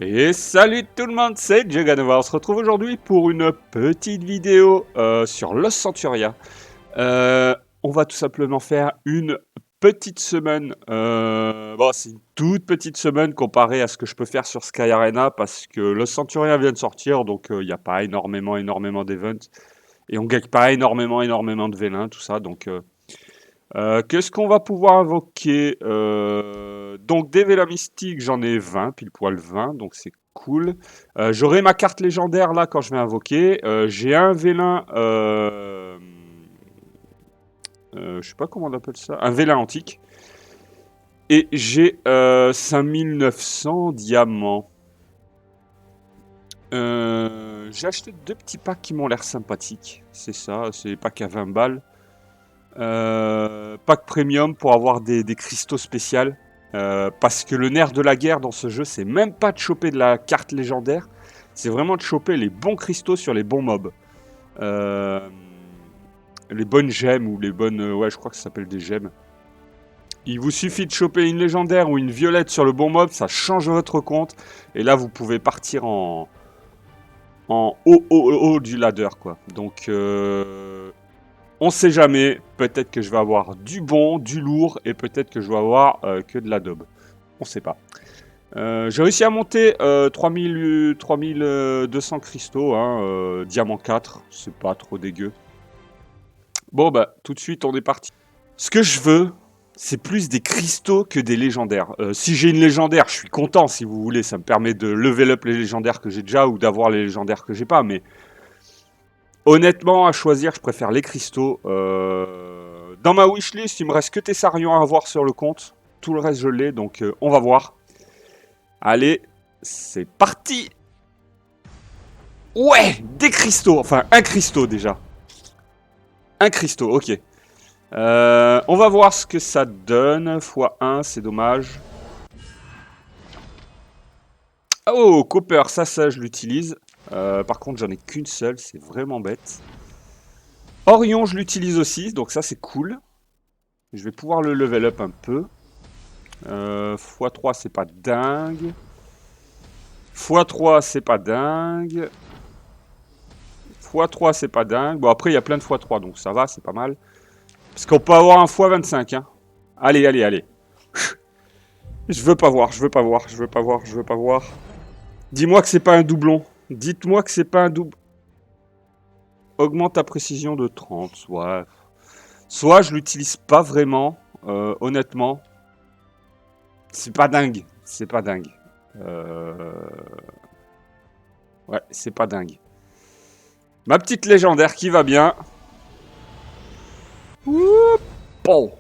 Et salut tout le monde, c'est Jaganova. On se retrouve aujourd'hui pour une petite vidéo sur Los Centuria. On va tout simplement faire une petite semaine. Bon, c'est une toute petite semaine comparée à ce que je peux faire sur Sky Arena parce que Los Centuria vient de sortir, donc il n'y a pas énormément d'events. Et on gagne pas énormément de vélins, tout ça. Donc, qu'est-ce qu'on va pouvoir invoquer donc des vélins mystiques, j'en ai 20, pile poil 20, donc c'est cool. J'aurai ma carte légendaire là quand je vais invoquer. J'ai un vélin, je sais pas comment on appelle ça, un vélin antique. Et j'ai 5900 diamants. J'ai acheté 2 petits packs qui m'ont l'air sympathiques. C'est ça, c'est des packs à 20 balles. Pack premium pour avoir des cristaux spéciaux. Parce que le nerf de la guerre dans ce jeu, c'est même pas de choper de la carte légendaire, c'est vraiment de choper les bons cristaux sur les bons mobs. Les bonnes gemmes ou les bonnes... ouais, je crois que ça s'appelle des gemmes. Il vous suffit de choper une légendaire ou une violette sur le bon mob, ça change votre compte. Et là, vous pouvez partir en haut du ladder, quoi. Donc... on sait jamais, peut-être que je vais avoir du bon, du lourd, et peut-être que je vais avoir que de la daube. On sait pas. J'ai réussi à monter 3200 cristaux, hein, diamant 4, c'est pas trop dégueu. Bon bah, tout de suite on est parti. Ce que je veux, c'est plus des cristaux que des légendaires. Si j'ai une légendaire, je suis content si vous voulez, ça me permet de level up les légendaires que j'ai déjà, ou d'avoir les légendaires que j'ai pas, mais... honnêtement, à choisir, je préfère les cristaux. Dans ma wishlist, il me reste que Tessarion à avoir sur le compte. Tout le reste, je l'ai, donc on va voir. Allez, c'est parti! Ouais, des cristaux. Enfin, un cristaux déjà. Un cristaux, ok. On va voir ce que ça donne. x1, c'est dommage. Oh, Copper, ça, je l'utilise. Par contre, j'en ai qu'une seule, c'est vraiment bête. Orion, je l'utilise aussi, donc ça, c'est cool. Je vais pouvoir le level up un peu. x3, c'est pas dingue. x3, c'est pas dingue. x3, c'est pas dingue. Bon, après, il y a plein de x3, donc ça va, c'est pas mal. Parce qu'on peut avoir un x25, hein. Allez, allez, allez. Je veux pas voir, je veux pas voir, je veux pas voir, je veux pas voir. Dis-moi que c'est pas un doublon. Dites-moi que c'est pas un doublon. Augmente ta précision de 30, ouais. Soit je l'utilise pas vraiment, honnêtement. C'est pas dingue, c'est pas dingue. Ouais, c'est pas dingue. Ma petite légendaire qui va bien. Bon.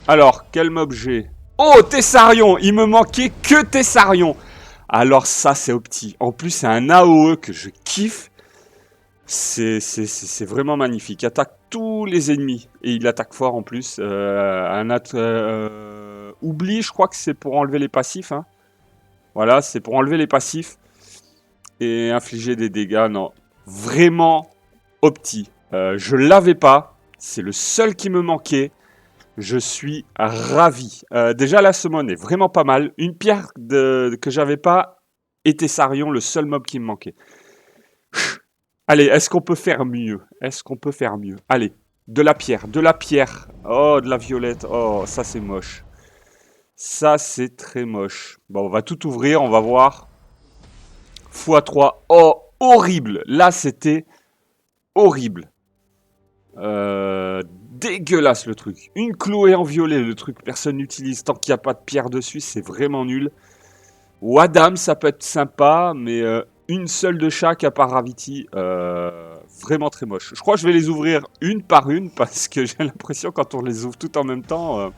Alors, quel mob j'ai? Oh, Tessarion! Il me manquait que Tessarion. Alors ça, c'est opti. En plus, c'est un AOE que je kiffe. C'est vraiment magnifique. Il attaque tous les ennemis. Et il attaque fort en plus. Oublie, je crois que c'est pour enlever les passifs. Hein. Voilà, c'est pour enlever les passifs. Et infliger des dégâts. Non, vraiment opti. Je l'avais pas. C'est le seul qui me manquait. Je suis ravi. Déjà, la summon est vraiment pas mal. Une pierre que j'avais pas était Sarion, le seul mob qui me manquait. Allez, est-ce qu'on peut faire mieux? Est-ce qu'on peut faire mieux? Allez, de la pierre, de la pierre. Oh, de la violette. Oh, ça c'est moche. Ça c'est très moche. Bon, on va tout ouvrir, on va voir. x3. Oh, horrible. Là, c'était horrible. Dégueulasse le truc. Une clouée en violet, le truc personne n'utilise tant qu'il n'y a pas de pierre dessus, c'est vraiment nul. Wadam, ça peut être sympa, mais une seule de chaque à part Raviti, vraiment très moche. Je crois que je vais les ouvrir une par une parce que j'ai l'impression quand on les ouvre tout en même temps,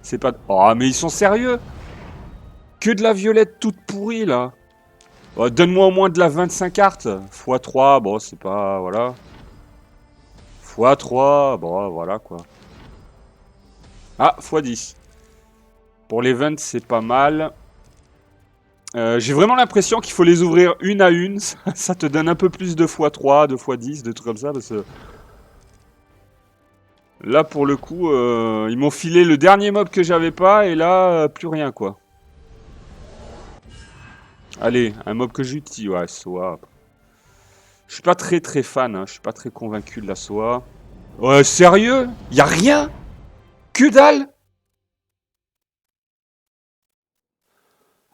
c'est pas... Oh, mais ils sont sérieux? Que de la violette toute pourrie là. Oh, donne-moi au moins de la 25 cartes. x3, bon, c'est pas... voilà. x3, bon, voilà quoi. Ah, x10. Pour les 20, c'est pas mal. J'ai vraiment l'impression qu'il faut les ouvrir une à une. Ça te donne un peu plus de x3, de x10, de trucs comme ça. Parce que là, pour le coup, ils m'ont filé le dernier mob que j'avais pas. Et là, plus rien, quoi. Allez, un mob que j'utilise. Ouais, Soa. Je suis pas très fan, hein. Je suis pas très convaincu de la Soa. Ouais, sérieux? Y a rien? Que dalle?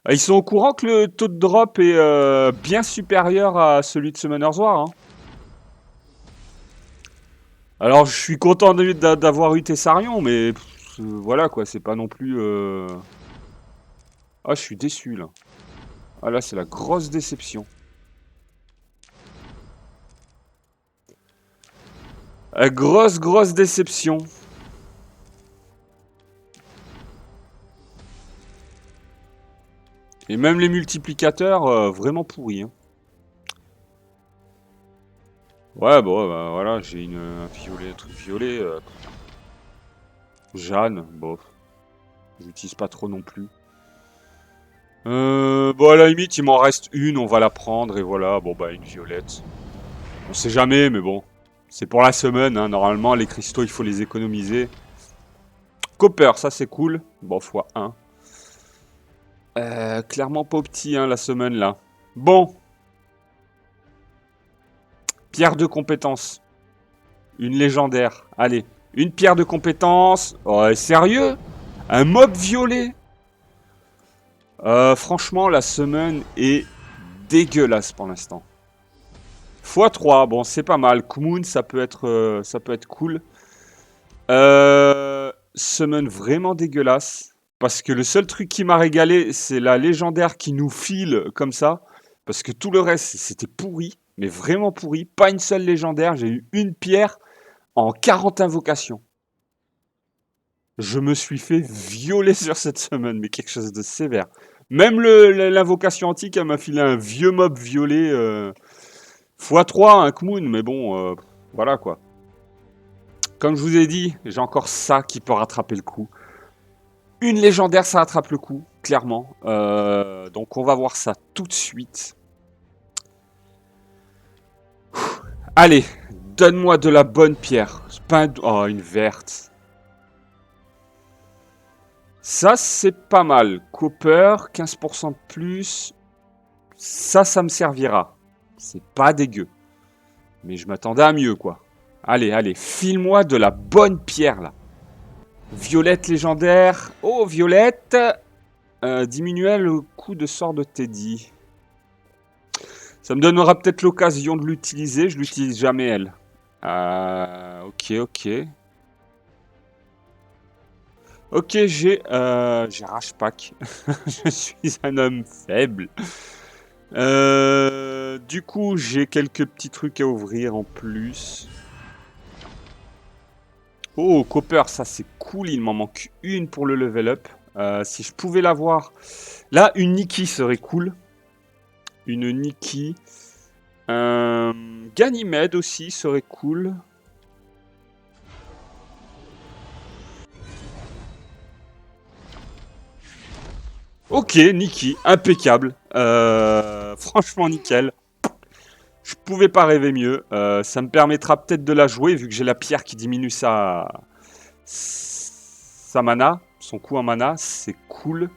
Ils sont au courant que le taux de drop est bien supérieur à celui de Summoner's War, hein. Alors, je suis content d'avoir eu Tessarion, mais voilà quoi, c'est pas non plus. Ah, je suis déçu là. Ah là, c'est la grosse déception. Grosse déception. Et même les multiplicateurs, vraiment pourris, hein. Ouais, bon, bah, voilà, j'ai un violet, un truc violet. Jeanne, bon, j'utilise pas trop non plus. Bon, à la limite, il m'en reste une, on va la prendre, et voilà, bon, bah, une violette. On sait jamais, mais bon, c'est pour la semaine, hein. Normalement, les cristaux, il faut les économiser. Copper, ça c'est cool. Bon, x1. Clairement pas petit, hein, la semaine, là. Bon. Pierre de compétence. Une légendaire. Allez, une pierre de compétence. Oh, sérieux? Un mob violet? Franchement, la semaine est dégueulasse pour l'instant. x3, bon, c'est pas mal. Kumun, ça peut être cool. Semaine vraiment dégueulasse. Parce que le seul truc qui m'a régalé, c'est la légendaire qui nous file comme ça. Parce que tout le reste, c'était pourri. Mais vraiment pourri. Pas une seule légendaire. J'ai eu une pierre en 40 invocations. Je me suis fait violer sur cette semaine. Mais quelque chose de sévère. Même l'invocation antique, elle m'a filé un vieux mob violet. x3, un Kmoon. Mais bon, voilà quoi. Comme je vous ai dit, j'ai encore ça qui peut rattraper le coup. Une légendaire, ça rattrape le coup, clairement. Donc on va voir ça tout de suite. Allez, donne-moi de la bonne pierre. Oh, une verte. Ça, c'est pas mal. Copper, 15% de plus. Ça me servira. C'est pas dégueu. Mais je m'attendais à mieux, quoi. Allez, file-moi de la bonne pierre, là. Violette légendaire. Oh, Violette. Diminuer le coût de sort de Teddy. Ça me donnera peut-être l'occasion de l'utiliser. Je l'utilise jamais, elle. Ok. Ok, j'ai Rashpack. Je suis un homme faible. Du coup, j'ai quelques petits trucs à ouvrir en plus. Oh, Copper, ça c'est cool. Il m'en manque une pour le level up. Si je pouvais l'avoir. Là, une Nikki serait cool. Une Nikki. Ganymède aussi serait cool. Ok, Nikki, impeccable. Franchement, nickel. Je pouvais pas rêver mieux. Ça me permettra peut-être de la jouer, vu que j'ai la pierre qui diminue sa mana, son coût en mana. C'est cool.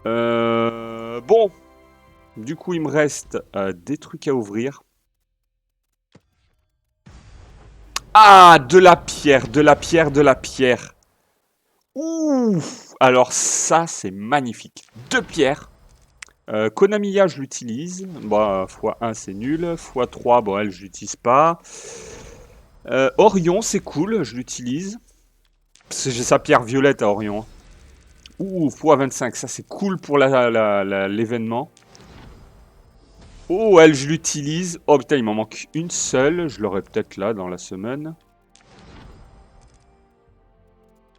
Bon. Du coup, il me reste des trucs à ouvrir. Ah, de la pierre. Ouh. Alors ça, c'est magnifique. 2 pierres. Konamiya, je l'utilise. Bon, x1, c'est nul. x3, bon, elle, je l'utilise pas. Orion, c'est cool, je l'utilise. Parce que j'ai sa pierre violette à Orion. Ouh, x25, ça c'est cool pour l'événement. Oh, elle, je l'utilise. Oh putain, il m'en manque une seule. Je l'aurai peut-être là dans la semaine.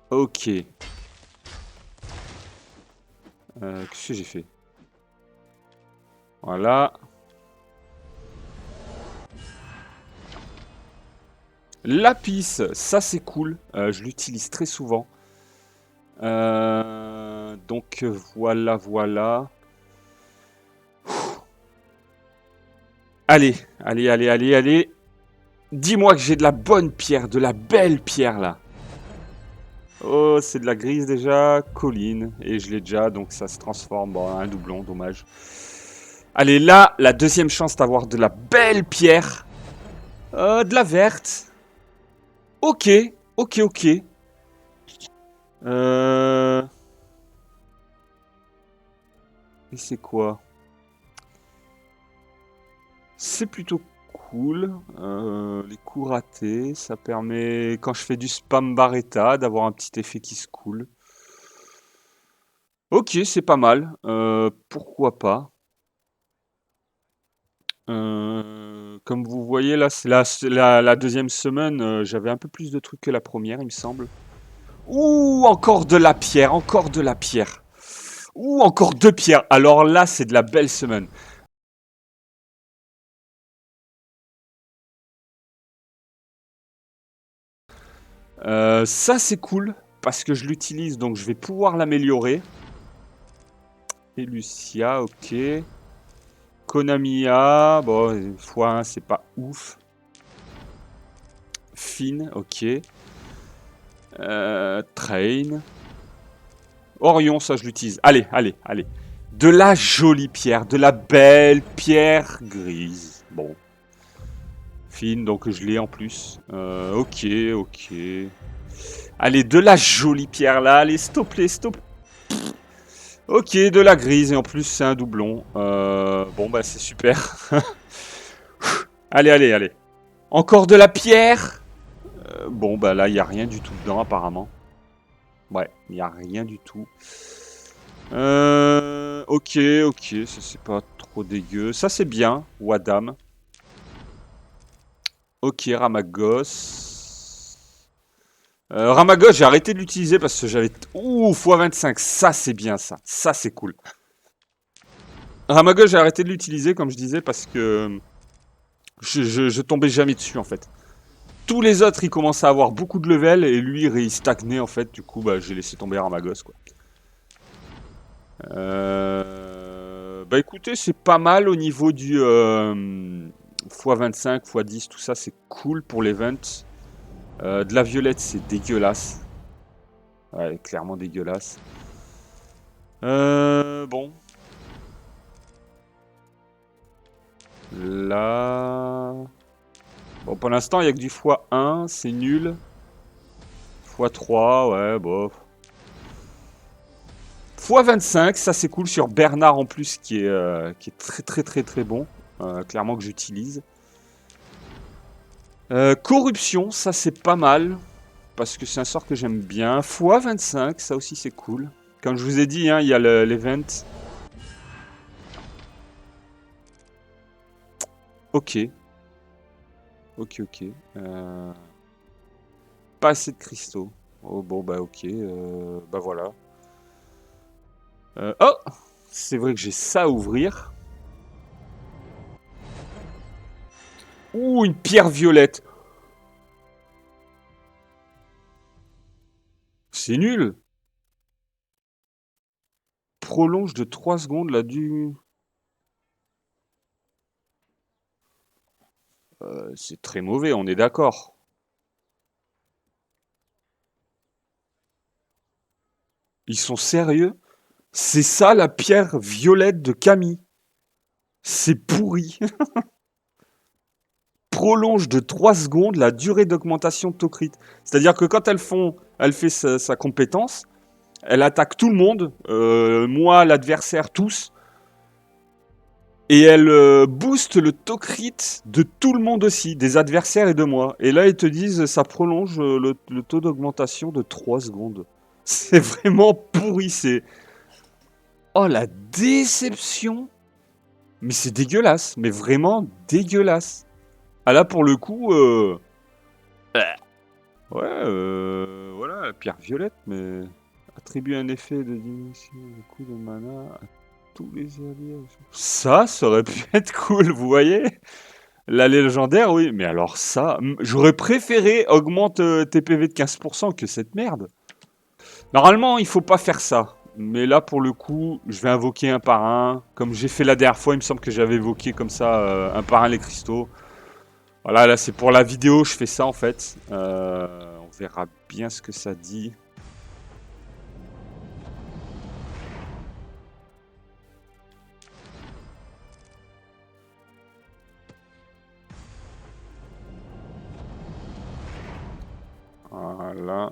Ok. Qu'est-ce que j'ai fait? Voilà. Lapis, ça c'est cool. Je l'utilise très souvent. Donc voilà. Allez. Dis-moi que j'ai de la bonne pierre, de la belle pierre là. Oh, c'est de la grise déjà. Colline. Et je l'ai déjà, donc ça se transforme. Bon, un doublon, dommage. Allez, là, la deuxième chance d'avoir de la belle pierre. De la verte. Ok, ok, ok. Et c'est quoi? C'est plutôt cool. Les coups ratés, ça permet, quand je fais du spam Barretta, d'avoir un petit effet qui se coule. Ok, c'est pas mal. Pourquoi pas? Comme vous voyez, là, c'est la deuxième semaine. J'avais un peu plus de trucs que la première, il me semble. Ouh, encore de la pierre, encore de la pierre. Ouh, encore deux pierres. Alors là, c'est de la belle semaine. Ça, c'est cool parce que je l'utilise, donc je vais pouvoir l'améliorer. Et Lucia, ok. Konamiya, bon, x1, c'est pas ouf. Finn, ok. Train. Orion, ça je l'utilise. Allez, allez, allez. De la jolie pierre, de la belle pierre grise. Bon. Fine, donc je l'ai en plus. Ok, ok. Allez, de la jolie pierre là. Allez, stop les, stop. Ok, de la grise et en plus c'est un doublon. Bon bah c'est super. Allez, allez, allez. Encore de la pierre. Bon bah là il n'y a rien du tout dedans apparemment. Ouais, il n'y a rien du tout. Ok, ok, ça c'est pas trop dégueu. Ça c'est bien, Wadam. Ok, Ramagos. Ramagos, j'ai arrêté de l'utiliser parce que j'avais... Ouh, x25, ça c'est bien ça. Ça c'est cool. Ramagos, j'ai arrêté de l'utiliser comme je disais parce que je tombais jamais dessus en fait. Tous les autres, ils commençaient à avoir beaucoup de level et lui, il stagnait en fait. Du coup, bah, j'ai laissé tomber Ramagos quoi. Bah écoutez, c'est pas mal au niveau du x25, x10, tout ça, c'est cool pour l'event. De la violette, c'est dégueulasse. Ouais, clairement dégueulasse. Bon. Là... Bon, pour l'instant, il n'y a que du x1, c'est nul. x3, ouais, bof. x25, ça c'est cool sur Bernard en plus, qui est très très très très bon. Clairement que j'utilise. Corruption, ça c'est pas mal. Parce que c'est un sort que j'aime bien. x25, ça aussi c'est cool. Comme je vous ai dit, hein, il y a l'event. Ok. Ok, ok. Pas assez de cristaux. Oh bon, bah ok. Bah voilà. Oh, c'est vrai que j'ai ça à ouvrir. Ouh, une pierre violette. C'est nul. Prolonge de 3 secondes la du... c'est très mauvais, on est d'accord. Ils sont sérieux? C'est ça la pierre violette de Camille. C'est pourri. Prolonge de 3 secondes la durée d'augmentation de Tokrit. C'est-à-dire que quand elle fait sa compétence, elle attaque tout le monde, moi, l'adversaire, tous, et elle booste le Tokrit de tout le monde aussi, des adversaires et de moi. Et là, ils te disent, ça prolonge le taux d'augmentation de 3 secondes. C'est vraiment pourri, c'est... Oh, la déception! Mais c'est dégueulasse, mais vraiment dégueulasse. Ah là, pour le coup, ouais, voilà, la pierre violette, mais attribue un effet de diminution du coût de mana à tous les alliés. Ça aurait pu être cool, vous voyez? La légendaire, oui, mais alors ça, j'aurais préféré augmente tes PV de 15% que cette merde. Normalement, il faut pas faire ça. Mais là, pour le coup, je vais invoquer un par un. Comme j'ai fait la dernière fois, il me semble que j'avais évoqué comme ça un par un les cristaux. Voilà, là c'est pour la vidéo, je fais ça en fait. On verra bien ce que ça dit. Voilà.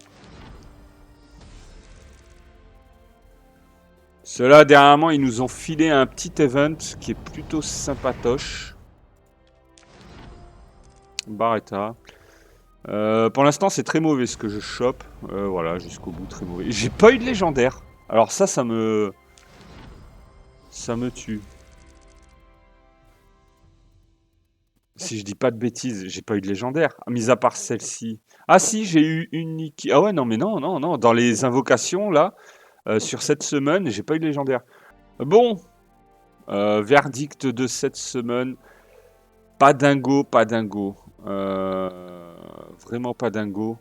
Ceux-là, dernièrement, ils nous ont filé un petit event qui est plutôt sympatoche. Barretta. Pour l'instant, c'est très mauvais ce que je chope. Voilà, jusqu'au bout, très mauvais. J'ai pas eu de légendaire. Alors ça me tue. Si je dis pas de bêtises, j'ai pas eu de légendaire. Mis à part celle-ci. Ah si, j'ai eu une Nikki. Ah ouais, non, mais non, non, non. Dans les invocations, là, sur cette semaine, j'ai pas eu de légendaire. Bon, verdict de cette semaine. Pas dingo, pas dingo. Vraiment pas dingo.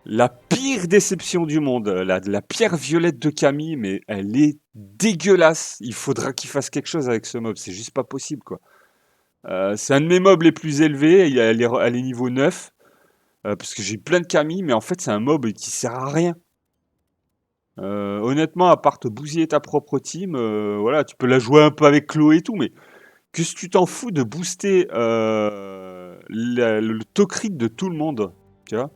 La pire déception du monde, la pierre violette de Camille, mais elle est dégueulasse. Il faudra qu'il fasse quelque chose avec ce mob, c'est juste pas possible, quoi. C'est un de mes mobs les plus élevés, elle est niveau 9, parce que j'ai plein de Camille, mais en fait c'est un mob qui sert à rien. Honnêtement, à part te bousiller ta propre team, voilà, tu peux la jouer un peu avec Chloé et tout, mais qu'est-ce que tu t'en fous de booster le Tok'rit de tout le monde, tu vois?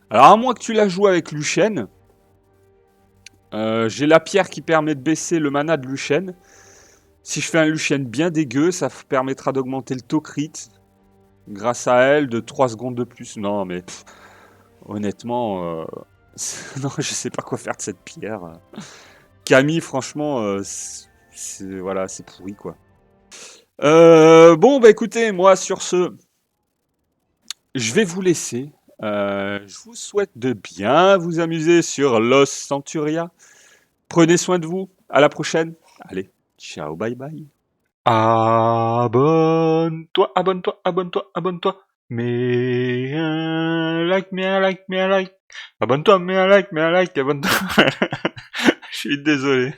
Alors à moins que tu la joues avec Lucienne, j'ai la pierre qui permet de baisser le mana de Lucienne. Si je fais un Lucienne bien dégueu, ça permettra d'augmenter le Tok'rit grâce à elle de 3 secondes de plus. Non mais honnêtement, non, je sais pas quoi faire de cette pierre. Camille, franchement, voilà, c'est pourri quoi. Bon bah écoutez, moi sur ce, je vais vous laisser. Je vous souhaite de bien vous amuser sur Los Centuria. Prenez soin de vous. À la prochaine. Allez, ciao, bye bye. Abonne-toi, abonne-toi, abonne-toi, abonne-toi. Mets un like, mets un like, mets un like. Abonne-toi, mets un like, abonne-toi. Je suis désolé.